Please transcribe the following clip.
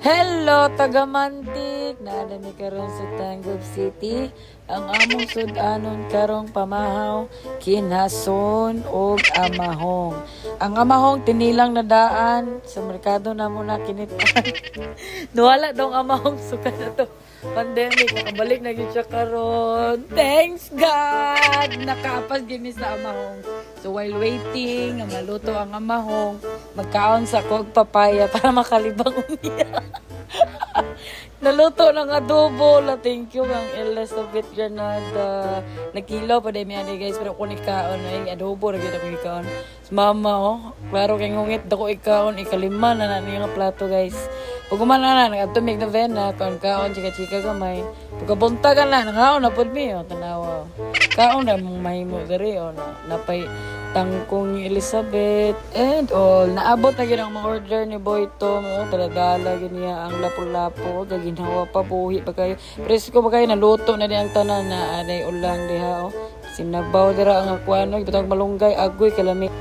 Hello, taga-Mantik! Naala ni karon sa Tangub City. Ang among sudanon karong pamahaw, kinason o amahong. Ang amahong tinilang na daan sa merkado na muna kinitan. Nawala daw ang amahong suka na to. Pandemic, nakabalik na yun siya karon. Thanks God! Nakaapas gini sa amahong. So while waiting, maluto ang amahong, magkaon sa kog papaya para makalibang umiyak. Naluto ng adobo. Thank you kang Elizabeth Granada. Nagkilaw pa din yan guys. Pero kung ikaon ay adobo. Nagkita ko ikaon. Mama oh. Klaro kay ngungit. Dako ikaon. Ikalima na nga plato guys. Pag umana na. Nagatumig na vena. Kaon chika-chika gamay. Pagkabunta ka na. Nangaon na po mi. Tanawa. Kaon na mong mahimo dari. Napay tangkong ni Elizabeth and all. Naabot na ginang mga order ni Boyto. Taladala niya ang lapo-lapo. Gaginawa pa buhi pa kayo. Presko pa kayo. Naluto na din ang tanan na anay ulang diha. Sinabaw dira ang akwano. Ibutang malunggay. Agoy kalami.